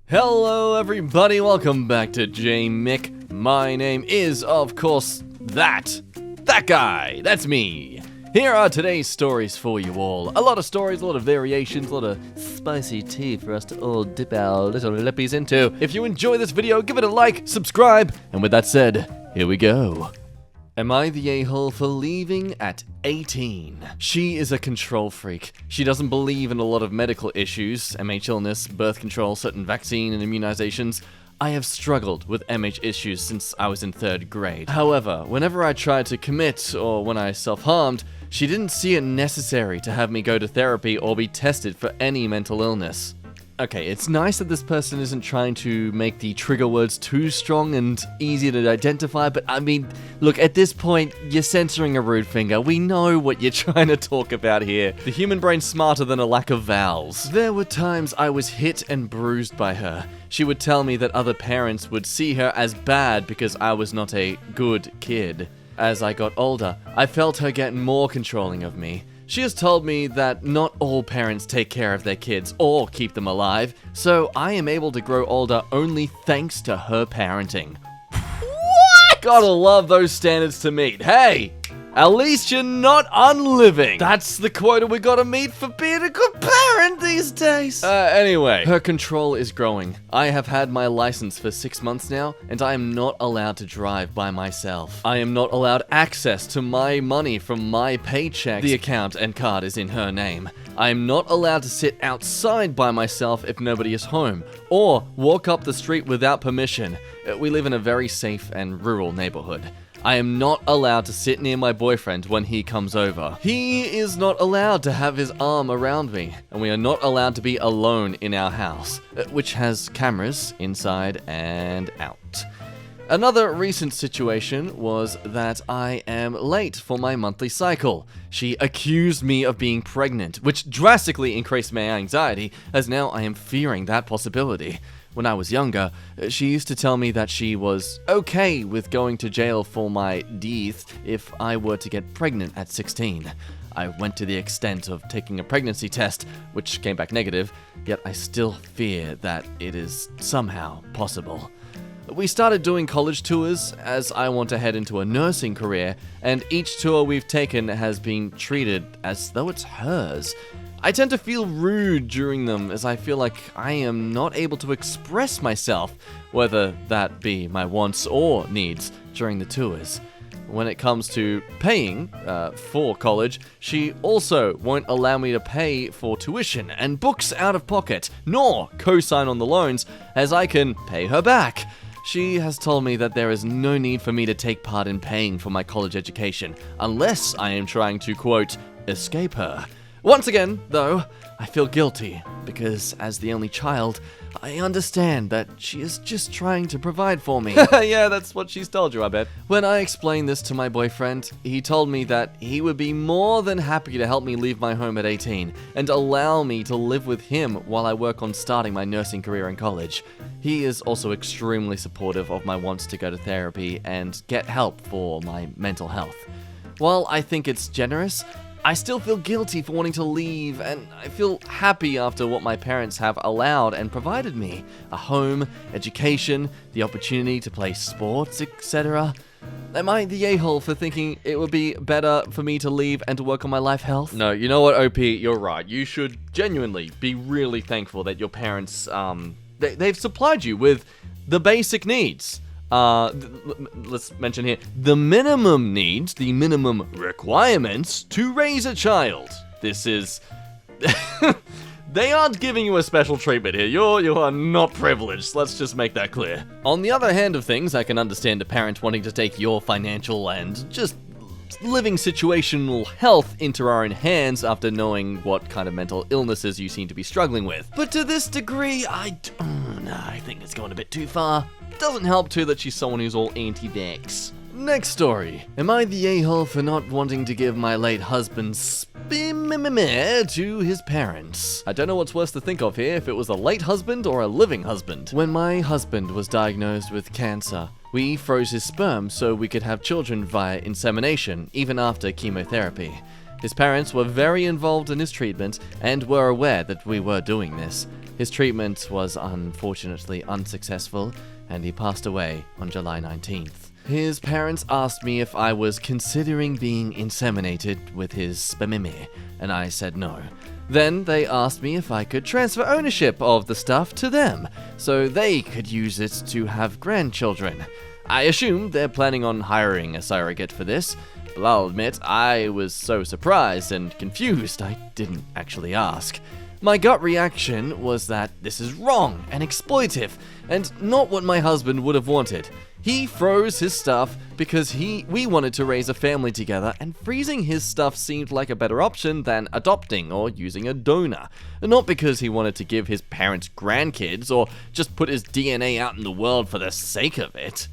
Hello everybody, welcome back to Mick. My name is, of course, that guy. That's me. Here are today's stories for you all. A lot of stories, a lot of variations, a lot of spicy tea for us to all dip our little lippies into. If you enjoy this video, give it a like, subscribe, and with that said, here we go. Am I the a-hole for leaving at 18? She is a control freak. She doesn't believe in a lot of medical issues, MH illness, birth control, certain vaccine and immunizations. I have struggled with MH issues since I was in 3rd grade. However, whenever I tried to commit or when I self-harmed, she didn't see it necessary to have me go to therapy or be tested for any mental illness. Okay, it's nice that this person isn't trying to make the trigger words too strong and easy to identify, but I mean, look, at this point, you're censoring a rude finger. We know what you're trying to talk about here. The human brain's smarter than a lack of vowels. There were times I was hit and bruised by her. She would tell me that other parents would see her as bad because I was not a good kid. As I got older, I felt her get more controlling of me. She has told me that not all parents take care of their kids or keep them alive, so I am able to grow older only thanks to her parenting. What? Gotta love those standards to meet. Hey! At least you're not unliving. That's the quota we gotta meet for being a good parent these days. Anyway, her control is growing. I have had my license for 6 months now, and I am not allowed to drive by myself. I am not allowed access to my money from my paycheck. The account and card is in her name. I am not allowed to sit outside by myself if nobody is home, or walk up the street without permission. We live in a very safe and rural neighborhood. I am not allowed to sit near my boyfriend when he comes over. He is not allowed to have his arm around me, and we are not allowed to be alone in our house, which has cameras inside and out. Another recent situation was that I am late for my monthly cycle. She accused me of being pregnant, which drastically increased my anxiety, as now I am fearing that possibility. When I was younger, she used to tell me that she was okay with going to jail for my death if I were to get pregnant at 16. I went to the extent of taking a pregnancy test, which came back negative, yet I still fear that it is somehow possible. We started doing college tours as I want to head into a nursing career, and each tour we've taken has been treated as though it's hers. I tend to feel rude during them as I feel like I am not able to express myself, whether that be my wants or needs during the tours. When it comes to paying for college, she also won't allow me to pay for tuition and books out of pocket, nor co-sign on the loans as I can pay her back. She has told me that there is no need for me to take part in paying for my college education, unless I am trying to, quote, escape her. Once again, though, I feel guilty, because as the only child, I understand that she is just trying to provide for me. Yeah, that's what she's told you, I bet. When I explained this to my boyfriend, he told me that he would be more than happy to help me leave my home at 18 and allow me to live with him while I work on starting my nursing career in college. He is also extremely supportive of my wants to go to therapy and get help for my mental health. While I think it's generous, I still feel guilty for wanting to leave, and I feel happy after what my parents have allowed and provided me. A home, education, the opportunity to play sports, etc. Am I the a-hole for thinking it would be better for me to leave and to work on my life health? No, you know what, OP, you're right. You should genuinely be really thankful that your parents, they've supplied you with the basic needs. Let's mention here, the minimum needs, the minimum requirements to raise a child. This is... They aren't giving you a special treatment here. You are not privileged. Let's just make that clear. On the other hand of things, I can understand a parent wanting to take your financial and just living situational health into our own hands after knowing what kind of mental illnesses you seem to be struggling with. But to this degree, I think it's going a bit too far. Doesn't help too that she's someone who's all anti-vax. Next story. Am I the a-hole for not wanting to give my late husband to his parents? I don't know what's worse to think of here, if it was a late husband or a living husband. When my husband was diagnosed with cancer, we froze his sperm so we could have children via insemination, even after chemotherapy. His parents were very involved in his treatment and were aware that we were doing this. His treatment was unfortunately unsuccessful, and he passed away on July 19th. His parents asked me if I was considering being inseminated with his spermimi, and I said no. Then they asked me if I could transfer ownership of the stuff to them, so they could use it to have grandchildren. I assumed they're planning on hiring a surrogate for this, but I'll admit I was so surprised and confused I didn't actually ask. My gut reaction was that this is wrong and exploitive, and not what my husband would have wanted. He froze his stuff because we wanted to raise a family together, and freezing his stuff seemed like a better option than adopting or using a donor. Not because he wanted to give his parents grandkids or just put his DNA out in the world for the sake of it.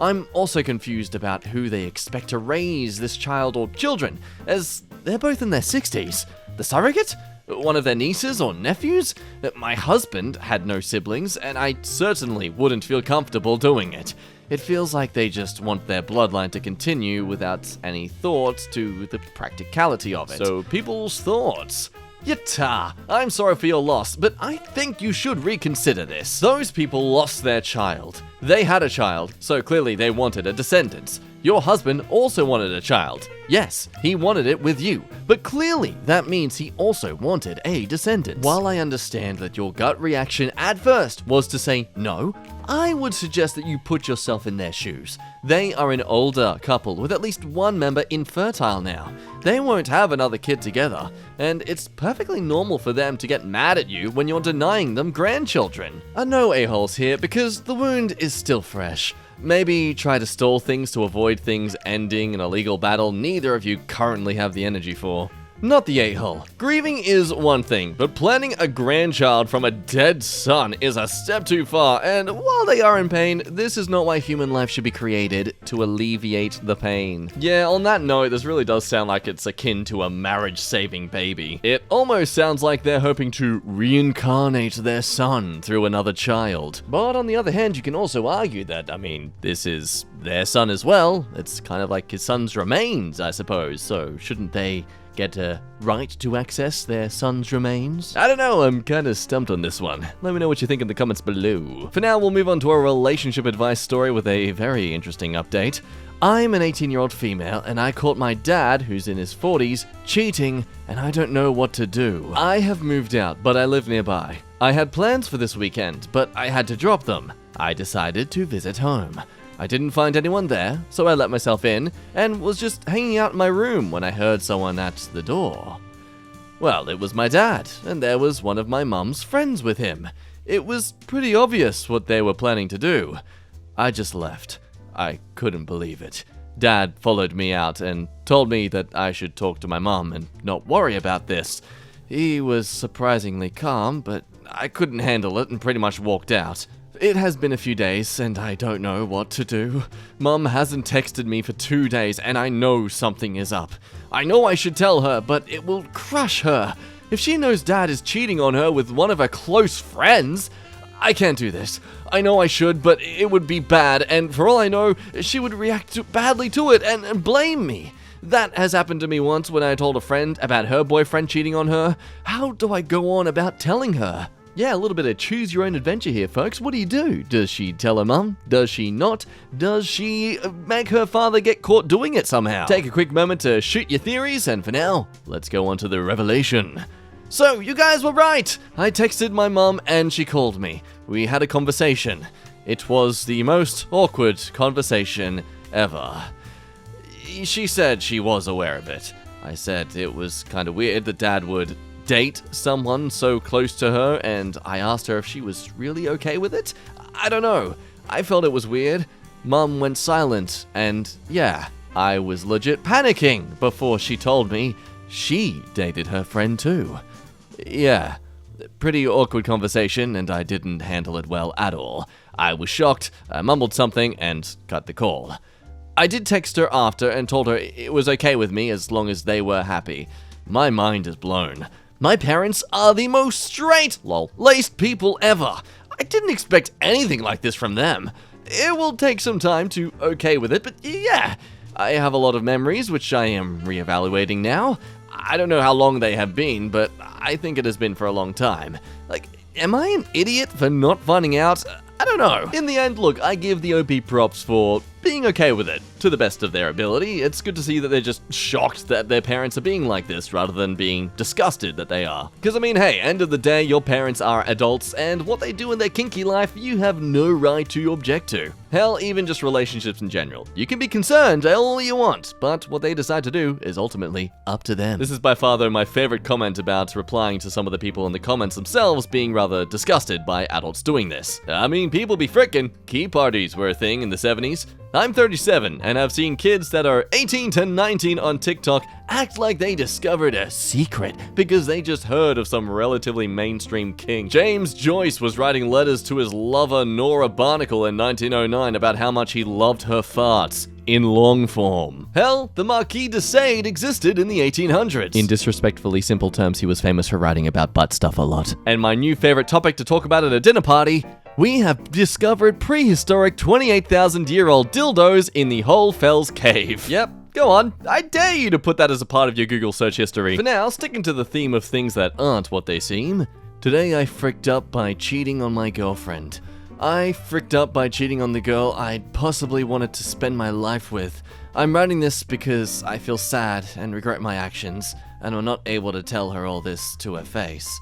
I'm also confused about who they expect to raise this child or children, as they're both in their 60s. The surrogate? One of their nieces or nephews? My husband had no siblings, and I certainly wouldn't feel comfortable doing it. It feels like they just want their bloodline to continue without any thought to the practicality of it. So, people's thoughts. Yatta, I'm sorry for your loss, but I think you should reconsider this. Those people lost their child. They had a child, so clearly they wanted a descendant. Your husband also wanted a child. Yes, he wanted it with you, but clearly that means he also wanted a descendant. While I understand that your gut reaction at first was to say no, I would suggest that you put yourself in their shoes. They are an older couple with at least one member infertile now. They won't have another kid together, and it's perfectly normal for them to get mad at you when you're denying them grandchildren. No a-holes here because the wound is still fresh. Maybe try to stall things to avoid things ending in a legal battle neither of you currently have the energy for. Not the a-hole. Grieving is one thing, but planning a grandchild from a dead son is a step too far, and while they are in pain, this is not why human life should be created, to alleviate the pain. Yeah, on that note, this really does sound like it's akin to a marriage-saving baby. It almost sounds like they're hoping to reincarnate their son through another child. But on the other hand, you can also argue that, this is their son as well. It's kind of like his son's remains, I suppose, so shouldn't they get a right to access their son's remains? I don't know, I'm kinda stumped on this one. Let me know what you think in the comments below. For now, we'll move on to a relationship advice story with a very interesting update. I'm an 18-year-old female, and I caught my dad, who's in his 40s, cheating, and I don't know what to do. I have moved out, but I live nearby. I had plans for this weekend, but I had to drop them. I decided to visit home. I didn't find anyone there, so I let myself in, and was just hanging out in my room when I heard someone at the door. Well, it was my dad, and there was one of my mum's friends with him. It was pretty obvious what they were planning to do. I just left. I couldn't believe it. Dad followed me out and told me that I should talk to my mum and not worry about this. He was surprisingly calm, but I couldn't handle it and pretty much walked out. It has been a few days, and I don't know what to do. Mum hasn't texted me for 2 days, and I know something is up. I know I should tell her, but it will crush her. If she knows Dad is cheating on her with one of her close friends, I can't do this. I know I should, but it would be bad, and for all I know, she would react badly to it and blame me. That has happened to me once when I told a friend about her boyfriend cheating on her. How do I go on about telling her? Yeah, a little bit of choose your own adventure here, folks. What do? Does she tell her mum? Does she not? Does she make her father get caught doing it somehow? Take a quick moment to shoot your theories, and for now, let's go on to the revelation. So, you guys were right! I texted my mum and she called me. We had a conversation. It was the most awkward conversation ever. She said she was aware of it. I said it was kind of weird that Dad would date someone so close to her, and I asked her if she was really okay with it. I don't know. I felt it was weird. Mum went silent, and yeah, I was legit panicking before she told me she dated her friend too. Yeah, pretty awkward conversation, and I didn't handle it well at all. I was shocked, I mumbled something, and cut the call. I did text her after and told her it was okay with me as long as they were happy. My mind is blown. My parents are the most straight-laced people ever. I didn't expect anything like this from them. It will take some time to okay with it, but yeah, I have a lot of memories which I am reevaluating now. I don't know how long they have been, but I think it has been for a long time. Like, am I an idiot for not finding out? I don't know. In the end, look, I give the OP props for being okay with it, to the best of their ability. It's good to see that they're just shocked that their parents are being like this, rather than being disgusted that they are. Because, I mean, hey, end of the day, your parents are adults, and what they do in their kinky life, you have no right to object to. Hell, even just relationships in general. You can be concerned all you want, but what they decide to do is ultimately up to them. This is by far, though, my favorite comment about replying to some of the people in the comments themselves being rather disgusted by adults doing this. I mean, people be frickin'. Key parties were a thing in the 70s. I'm 37, and I've seen kids that are 18 to 19 on TikTok act like they discovered a secret because they just heard of some relatively mainstream king. James Joyce was writing letters to his lover Nora Barnacle in 1909 about how much he loved her farts. In long form. Hell, the Marquis de Sade existed in the 1800s. In disrespectfully simple terms, he was famous for writing about butt stuff a lot. And my new favorite topic to talk about at a dinner party, we have discovered prehistoric 28,000-year-old dildos in the Whole Fells Cave. Yep. Go on, I dare you to put that as a part of your Google search history. For now, sticking to the theme of things that aren't what they seem, today I fricked up by cheating on my girlfriend. I fricked up by cheating on the girl I'd possibly wanted to spend my life with. I'm writing this because I feel sad and regret my actions, and I'm not able to tell her all this to her face.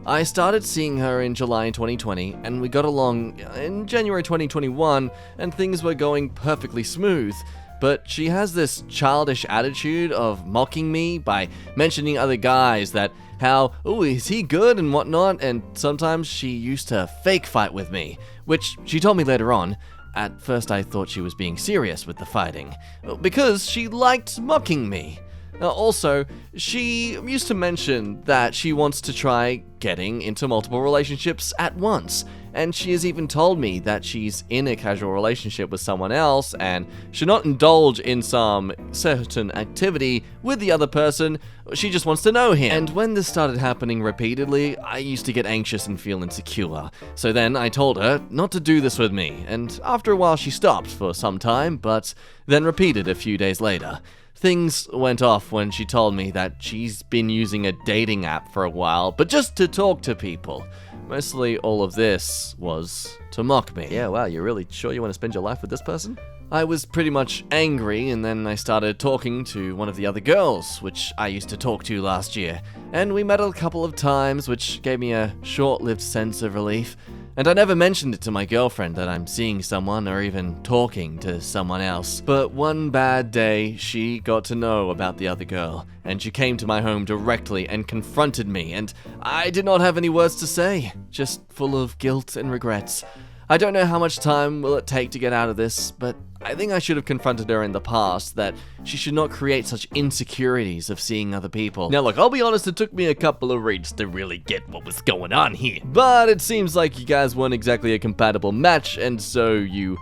I started seeing her in July 2020, and we got along in January 2021, and things were going perfectly smooth. But she has this childish attitude of mocking me by mentioning other guys that how, oh, is he good and whatnot, and sometimes she used to fake fight with me, which she told me later on. At first I thought she was being serious with the fighting, because she liked mocking me. Also, she used to mention that she wants to try getting into multiple relationships at once, and she has even told me that she's in a casual relationship with someone else and should not indulge in some certain activity with the other person, she just wants to know him. And when this started happening repeatedly, I used to get anxious and feel insecure. So then I told her not to do this with me, and after a while she stopped for some time, but then repeated a few days later. Things went off when she told me that she's been using a dating app for a while, but just to talk to people. Mostly all of this was to mock me. Yeah, wow, you're really sure you want to spend your life with this person? I was pretty much angry, and then I started talking to one of the other girls, which I used to talk to last year. And we met a couple of times, which gave me a short-lived sense of relief. And I never mentioned it to my girlfriend that I'm seeing someone or even talking to someone else. But one bad day, she got to know about the other girl, and she came to my home directly and confronted me, and I did not have any words to say, just full of guilt and regrets. I don't know how much time will it take to get out of this, but I think I should have confronted her in the past that she should not create such insecurities of seeing other people. Now look, I'll be honest, it took me a couple of reads to really get what was going on here. But it seems like you guys weren't exactly a compatible match, and so you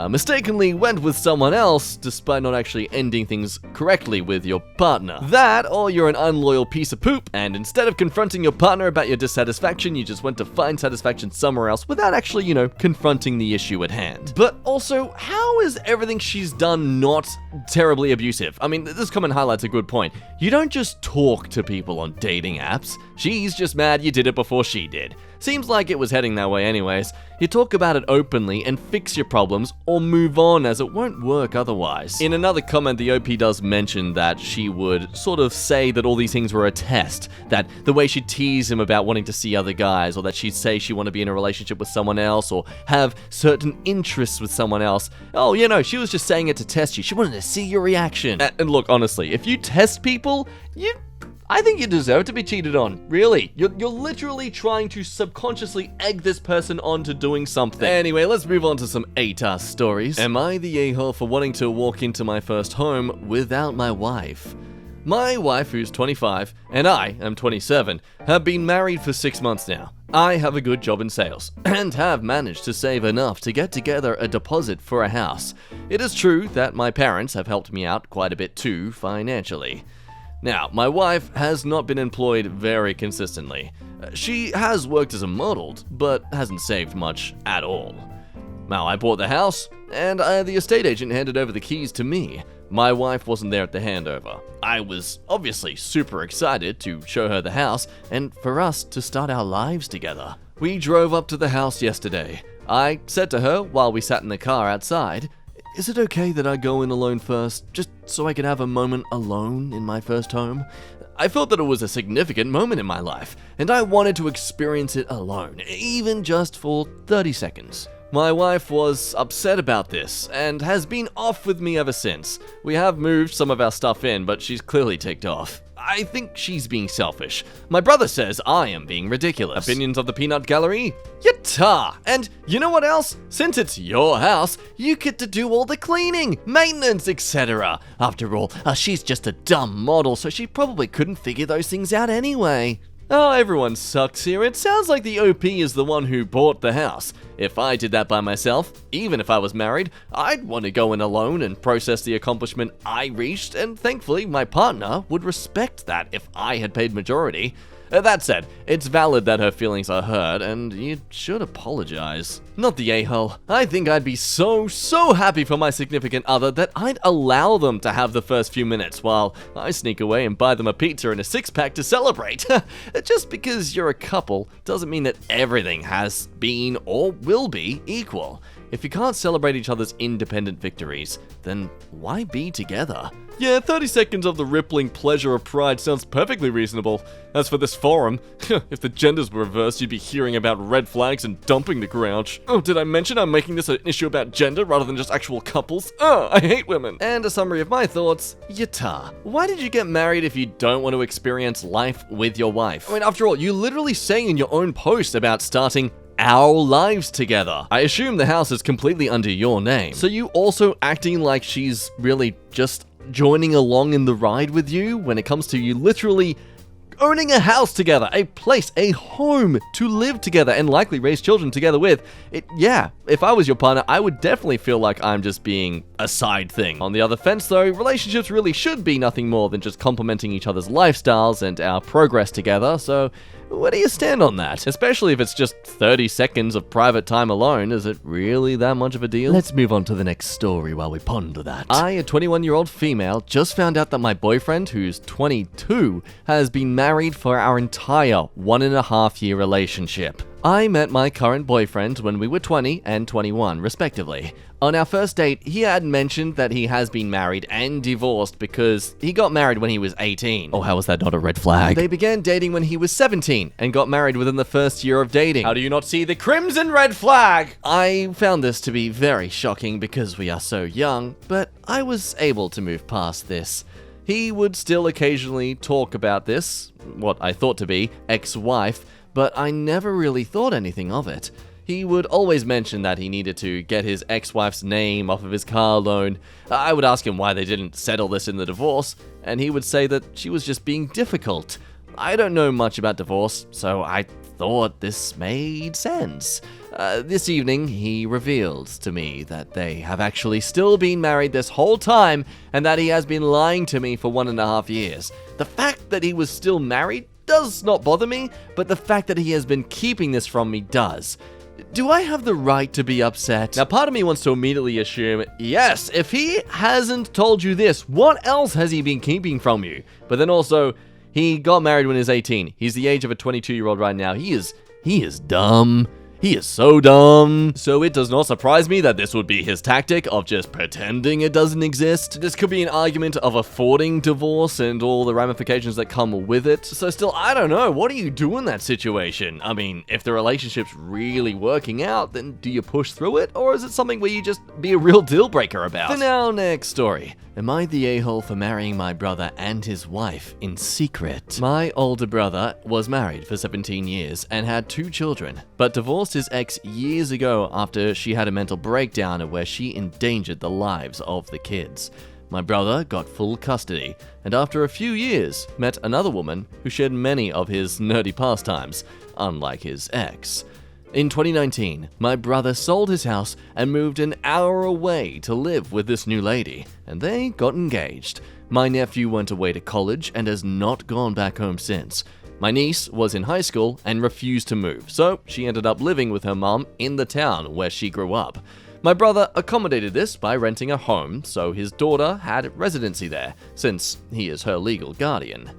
mistakenly went with someone else despite not actually ending things correctly with your partner. That, or you're an unloyal piece of poop, and instead of confronting your partner about your dissatisfaction, you just went to find satisfaction somewhere else without actually, confronting the issue at hand. But also, how is everything she's done not terribly abusive? I mean, this comment highlights a good point. You don't just talk to people on dating apps. She's just mad you did it before she did. Seems like it was heading that way anyways. You talk about it openly and fix your problems, or move on, as it won't work otherwise. In another comment, the OP does mention that she would sort of say that all these things were a test, that the way she'd tease him about wanting to see other guys, or that she'd say she wanted to be in a relationship with someone else, or have certain interests with someone else. Oh, she was just saying it to test you. She wanted to see your reaction. And look, honestly, if you test people, I think you deserve to be cheated on. Really. You're literally trying to subconsciously egg this person on to doing something. Anyway, let's move on to some AITA stories. Am I the a-hole for wanting to walk into my first home without my wife? My wife, who's 25, and I am 27, have been married for 6 months now. I have a good job in sales, and have managed to save enough to get together a deposit for a house. It is true that my parents have helped me out quite a bit too, financially. Now, my wife has not been employed very consistently. She has worked as a model, but hasn't saved much at all. Now, I bought the house, and the estate agent handed over the keys to me. My wife wasn't there at the handover. I was obviously super excited to show her the house and for us to start our lives together. We drove up to the house yesterday. I said to her while we sat in the car outside, "Is it okay that I go in alone first, just so I can have a moment alone in my first home?" I felt that it was a significant moment in my life, and I wanted to experience it alone, even just for 30 seconds. My wife was upset about this, and has been off with me ever since. We have moved some of our stuff in, but she's clearly ticked off. I think she's being selfish. My brother says I am being ridiculous. Opinions of the Peanut Gallery? Yatta! And you know what else? Since it's your house, you get to do all the cleaning, maintenance, etc. After all, she's just a dumb model, so she probably couldn't figure those things out anyway. Oh, everyone sucks here. It sounds like the OP is the one who bought the house. If I did that by myself, even if I was married, I'd want to go in alone and process the accomplishment I reached, and thankfully my partner would respect that if I had paid majority. That said, it's valid that her feelings are hurt, and you should apologize. Not the a-hole. I think I'd be so happy for my significant other that I'd allow them to have the first few minutes while I sneak away and buy them a pizza and a six-pack to celebrate. Just because you're a couple doesn't mean that everything has been or will be equal. If you can't celebrate each other's independent victories, then why be together? Yeah, 30 seconds of the rippling pleasure of pride sounds perfectly reasonable. As for this forum, if the genders were reversed, you'd be hearing about red flags and dumping the grouch. Oh, did I mention I'm making this an issue about gender rather than just actual couples? I hate women. And a summary of my thoughts, Yatta. Why did you get married if you don't want to experience life with your wife? I mean, after all, you literally say in your own post about starting our lives together. I assume the house is completely under your name. So you also acting like she's really just joining along in the ride with you when it comes to you literally owning a house together, a place, a home to live together and likely raise children together with. Yeah, if I was your partner, I would definitely feel like I'm just being a side thing. On the other fence though, relationships really should be nothing more than just complementing each other's lifestyles and our progress together, so where do you stand on that? Especially if it's just 30 seconds of private time alone, is it really that much of a deal? Let's move on to the next story while we ponder that. I, a 21-year-old female, just found out that my boyfriend, who's 22, has been married for our entire 1.5-year relationship. I met my current boyfriend when we were 20 and 21, respectively. On our first date, he had mentioned that he has been married and divorced because he got married when he was 18. Oh, how is that not a red flag? They began dating when he was 17 and got married within the first year of dating. How do you not see the crimson red flag? I found this to be very shocking because we are so young, but I was able to move past this. He would still occasionally talk about this, what I thought to be ex-wife, but I never really thought anything of it. He would always mention that he needed to get his ex-wife's name off of his car loan. I would ask him why they didn't settle this in the divorce, and he would say that she was just being difficult. I don't know much about divorce, so I thought this made sense. This evening, he revealed to me that they have actually still been married this whole time, and that he has been lying to me for 1.5 years. The fact that he was still married does not bother me, but the fact that he has been keeping this from me does. Do I have the right to be upset? Now, part of me wants to immediately assume, yes, if he hasn't told you this, what else has he been keeping from you? But then also, he got married when he was 18. He's the age of a 22-year-old right now. He is dumb. He is so dumb. So it does not surprise me that this would be his tactic of just pretending it doesn't exist. This could be an argument of affording divorce and all the ramifications that come with it. So still, I don't know. What do you do in that situation? I mean, if the relationship's really working out, then do you push through it? Or is it something where you just be a real deal breaker about? For now, next story. Am I the a-hole for marrying my brother and his wife in secret? My older brother was married for 17 years and had 2 children, but divorced his ex years ago after she had a mental breakdown where she endangered the lives of the kids. My brother got full custody, and after a few years, met another woman who shared many of his nerdy pastimes, unlike his ex. In 2019, my brother sold his house and moved an hour away to live with this new lady, and they got engaged. My nephew went away to college and has not gone back home since. My niece was in high school and refused to move, so she ended up living with her mom in the town where she grew up. My brother accommodated this by renting a home, so his daughter had residency there, since he is her legal guardian.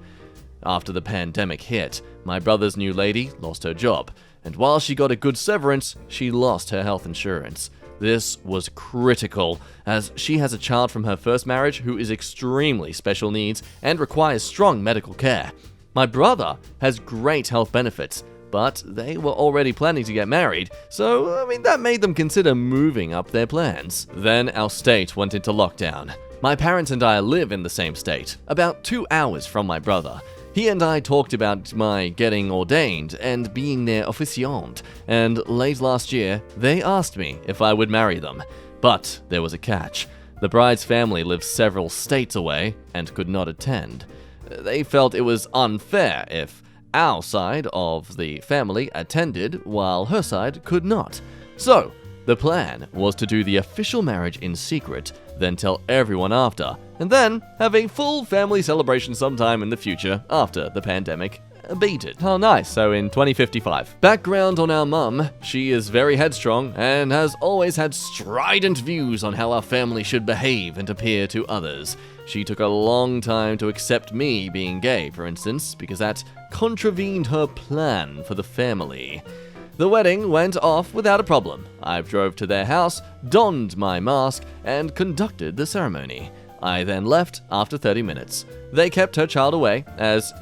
After the pandemic hit, my brother's new lady lost her job, and while she got a good severance, she lost her health insurance. This was critical, as she has a child from her first marriage who is extremely special needs and requires strong medical care. My brother has great health benefits, but they were already planning to get married, so, that made them consider moving up their plans. Then our state went into lockdown. My parents and I live in the same state, about 2 hours from my brother. He and I talked about my getting ordained and being their officiant, and late last year, they asked me if I would marry them. But there was a catch. The bride's family lives several states away and could not attend. They felt it was unfair if our side of the family attended while her side could not. So, the plan was to do the official marriage in secret, then tell everyone after, and then have a full family celebration sometime in the future after the pandemic abated. How nice, so in 2055. Background on our mum, she is very headstrong and has always had strident views on how our family should behave and appear to others. She took a long time to accept me being gay, for instance, because that contravened her plan for the family. The wedding went off without a problem. I drove to their house, donned my mask, and conducted the ceremony. I then left after 30 minutes. They kept her child away, as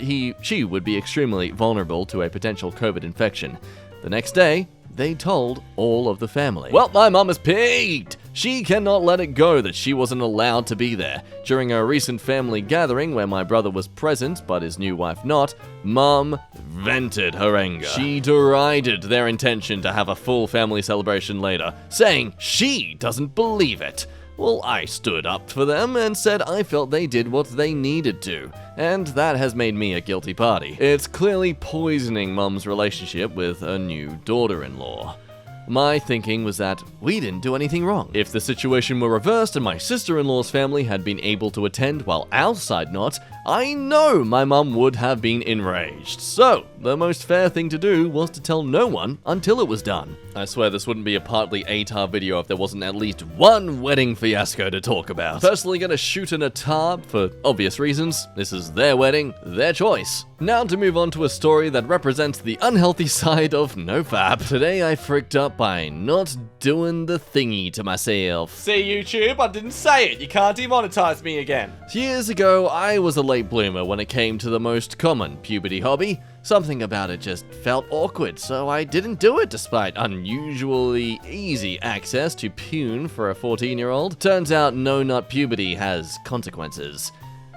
she would be extremely vulnerable to a potential COVID infection. The next day, they told all of the family. Well, my mum is peaked! She cannot let it go that she wasn't allowed to be there. During a recent family gathering where my brother was present but his new wife not, Mum vented her anger. She derided their intention to have a full family celebration later, saying she doesn't believe it. Well, I stood up for them and said I felt they did what they needed to, and that has made me a guilty party. It's clearly poisoning Mum's relationship with a new daughter-in-law. My thinking was that we didn't do anything wrong. If the situation were reversed and my sister-in-law's family had been able to attend while our side not, I know my mum would have been enraged. So, the most fair thing to do was to tell no one until it was done. I swear this wouldn't be a partly AITA video if there wasn't at least one wedding fiasco to talk about. Personally gonna shoot an AITA for obvious reasons. This is their wedding, their choice. Now to move on to a story that represents the unhealthy side of nofap. Today I fricked up by not doing the thingy to myself. See YouTube, I didn't say it. You can't demonetize me again. Years ago, I was a late bloomer when it came to the most common puberty hobby. Something about it just felt awkward, so I didn't do it despite unusually easy access to pune for a 14-year-old. Turns out no-nut puberty has consequences.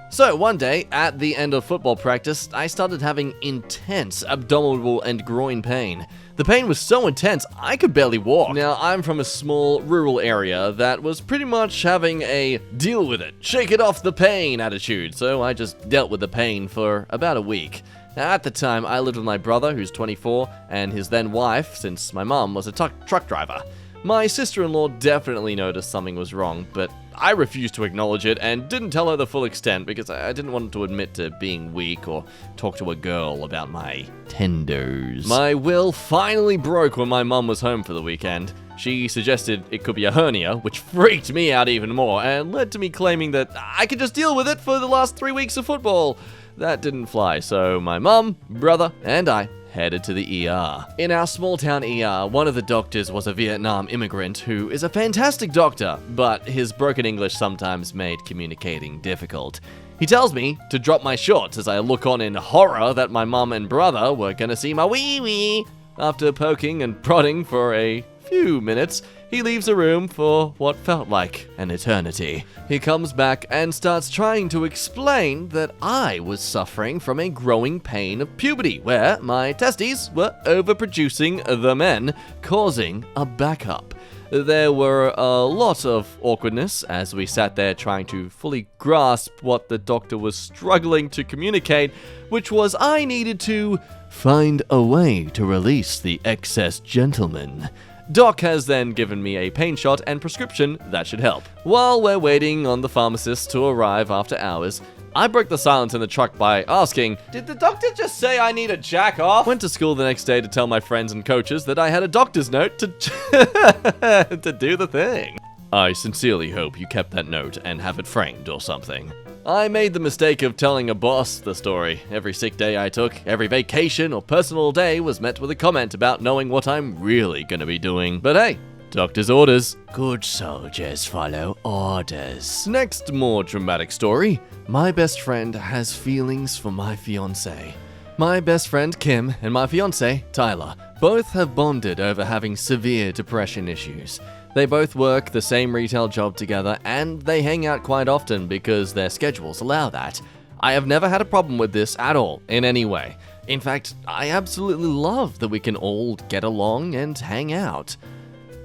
So one day, at the end of football practice, I started having intense abdominal and groin pain. The pain was so intense, I could barely walk. Now, I'm from a small rural area that was pretty much having a deal with it, shake it off the pain attitude, so I just dealt with the pain for about a week. Now, at the time, I lived with my brother, who's 24, and his then wife, since my mom was a truck driver. My sister-in-law definitely noticed something was wrong, but I refused to acknowledge it and didn't tell her the full extent because I didn't want to admit to being weak or talk to a girl about my tenders. My will finally broke when my mum was home for the weekend. She suggested it could be a hernia, which freaked me out even more and led to me claiming that I could just deal with it for the last 3 weeks of football. That didn't fly, so my mum, brother, and I headed to the ER. In our small town ER, one of the doctors was a Vietnam immigrant who is a fantastic doctor, but his broken English sometimes made communicating difficult. He tells me to drop my shorts as I look on in horror that my mum and brother were gonna see my wee-wee. After poking and prodding for a few minutes, he leaves the room for what felt like an eternity. He comes back and starts trying to explain that I was suffering from a growing pain of puberty, where my testes were overproducing the men, causing a backup. There were a lot of awkwardness as we sat there trying to fully grasp what the doctor was struggling to communicate, which was I needed to find a way to release the excess gentleman. Doc has then given me a pain shot and prescription that should help. While we're waiting on the pharmacist to arrive after hours, I broke the silence in the truck by asking, Did the doctor just say I need a jack off? went to school the next day to tell my friends and coaches that I had a doctor's note to to do the thing. I sincerely hope you kept that note and have it framed or something. I made the mistake of telling a boss the story. Every sick day I took, every vacation or personal day was met with a comment about knowing what I'm really gonna be doing. But hey, doctor's orders. Good soldiers follow orders. Next more dramatic story. My best friend has feelings for my fiancé. My best friend Kim and my fiancé Tyler both have bonded over having severe depression issues. They both work the same retail job together and they hang out quite often because their schedules allow that. I have never had a problem with this at all in any way. In fact, I absolutely love that we can all get along and hang out.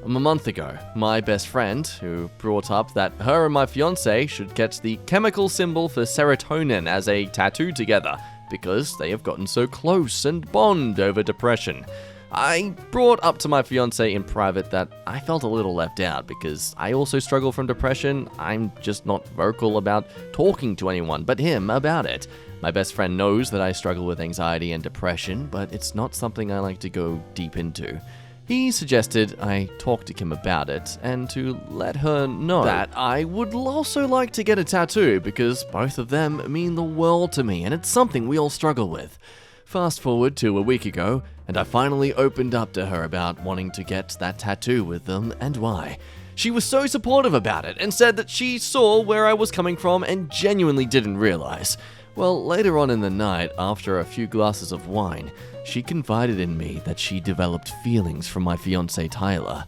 A month ago, my best friend, who brought up that her and my fiancé should get the chemical symbol for serotonin as a tattoo together because they have gotten so close and bond over depression. I brought up to my fiancé in private that I felt a little left out because I also struggle from depression. I'm just not vocal about talking to anyone but him about it. My best friend knows that I struggle with anxiety and depression, but it's not something I like to go deep into. He suggested I talk to Kim about it and to let her know that I would also like to get a tattoo because both of them mean the world to me and it's something we all struggle with. Fast forward to a week ago, and I finally opened up to her about wanting to get that tattoo with them and why. She was so supportive about it and said that she saw where I was coming from and genuinely didn't realize. Well, later on in the night, after a few glasses of wine, she confided in me that she developed feelings for my fiancé Tyler.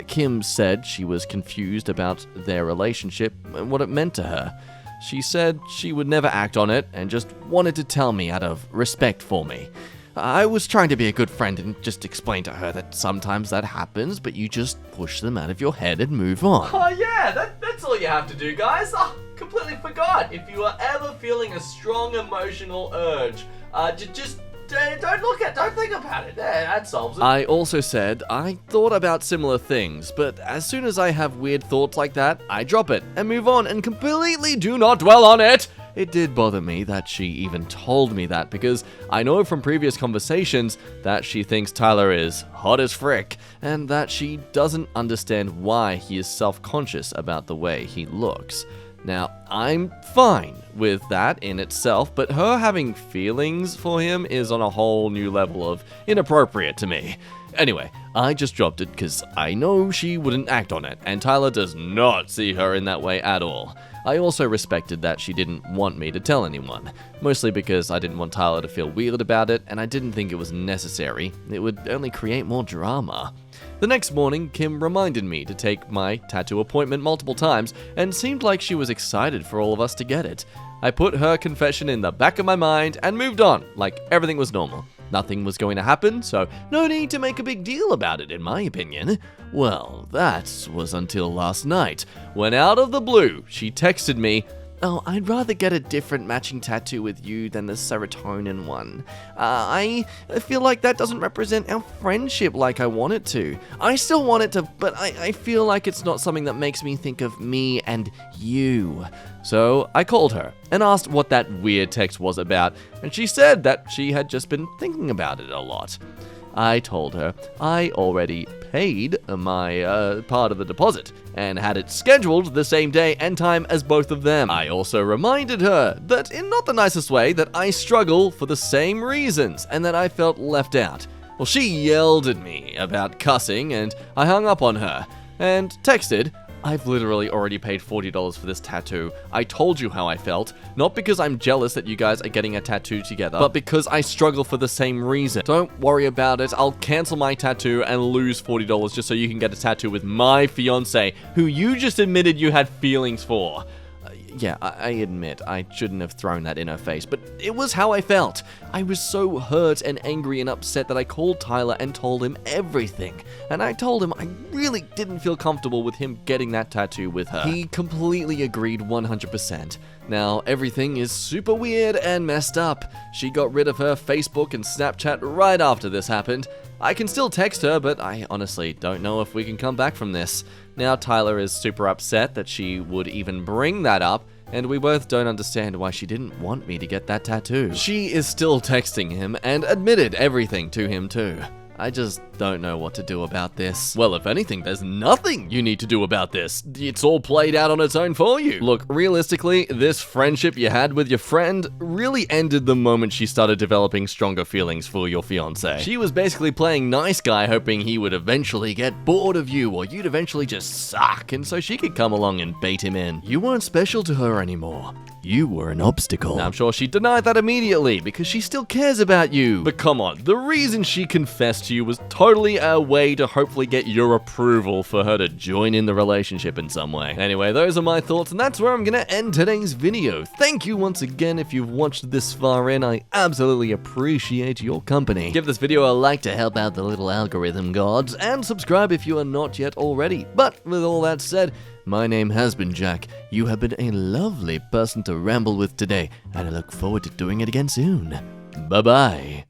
Kim said she was confused about their relationship and what it meant to her. She said she would never act on it and just wanted to tell me out of respect for me. I was trying to be a good friend and just explain to her that sometimes that happens, but you just push them out of your head and move on. Oh yeah, that's all you have to do, guys. Completely forgot. If you are ever feeling a strong emotional urge, just don't think about it. That solves it. I also said I thought about similar things, but as soon as I have weird thoughts like that, I drop it and move on and completely do not dwell on it. It did bother me that she even told me that because I know from previous conversations that she thinks Tyler is hot as frick and that she doesn't understand why he is self-conscious about the way he looks. Now, I'm fine with that in itself, but her having feelings for him is on a whole new level of inappropriate to me. Anyway, I just dropped it because I know she wouldn't act on it, and Tyler does not see her in that way at all. I also respected that she didn't want me to tell anyone, mostly because I didn't want Tyler to feel weird about it, and I didn't think it was necessary. It would only create more drama. The next morning, Kim reminded me to take my tattoo appointment multiple times and seemed like she was excited for all of us to get it. I put her confession in the back of my mind and moved on, like everything was normal. Nothing was going to happen, so no need to make a big deal about it, in my opinion. Well, that was until last night, when out of the blue, she texted me, "Oh, I'd rather get a different matching tattoo with you than the serotonin one. I feel like that doesn't represent our friendship like I want it to. I still want it to, but I feel like it's not something that makes me think of me and you." So I called her and asked what that weird text was about, and she said that she had just been thinking about it a lot. I told her I already paid my part of the deposit and had it scheduled the same day and time as both of them. I also reminded her that in not the nicest way that I struggle for the same reasons and that I felt left out. Well, she yelled at me about cussing and I hung up on her and texted, "I've literally already paid $40 for this tattoo. I told you how I felt, not because I'm jealous that you guys are getting a tattoo together, but because I struggle for the same reason. Don't worry about it. I'll cancel my tattoo and lose $40 just so you can get a tattoo with my fiancé, who you just admitted you had feelings for." Yeah, I admit I shouldn't have thrown that in her face, but it was how I felt. I was so hurt and angry and upset that I called Tyler and told him everything. And I told him I really didn't feel comfortable with him getting that tattoo with her. He completely agreed 100%. Now, everything is super weird and messed up. She got rid of her Facebook and Snapchat right after this happened. I can still text her, but I honestly don't know if we can come back from this. Now Tyler is super upset that she would even bring that up, and we both don't understand why she didn't want me to get that tattoo. She is still texting him and admitted everything to him too. I just don't know what to do about this. Well, if anything, there's nothing you need to do about this. It's all played out on its own for you. Look, realistically, this friendship you had with your friend really ended the moment she started developing stronger feelings for your fiancé. She was basically playing nice guy, hoping he would eventually get bored of you or you'd eventually just suck, and so she could come along and bait him in. You weren't special to her anymore. You were an obstacle. Now, I'm sure she denied that immediately because she still cares about you. But come on, the reason she confessed to you was totally a way to hopefully get your approval for her to join in the relationship in some way. Anyway, those are my thoughts, and that's where I'm gonna end today's video. Thank you once again if you've watched this far in. I absolutely appreciate your company. Give this video a like to help out the little algorithm gods, and subscribe if you are not yet already. But with all that said, my name has been Jack. You have been a lovely person to ramble with today, and I look forward to doing it again soon. Bye-bye.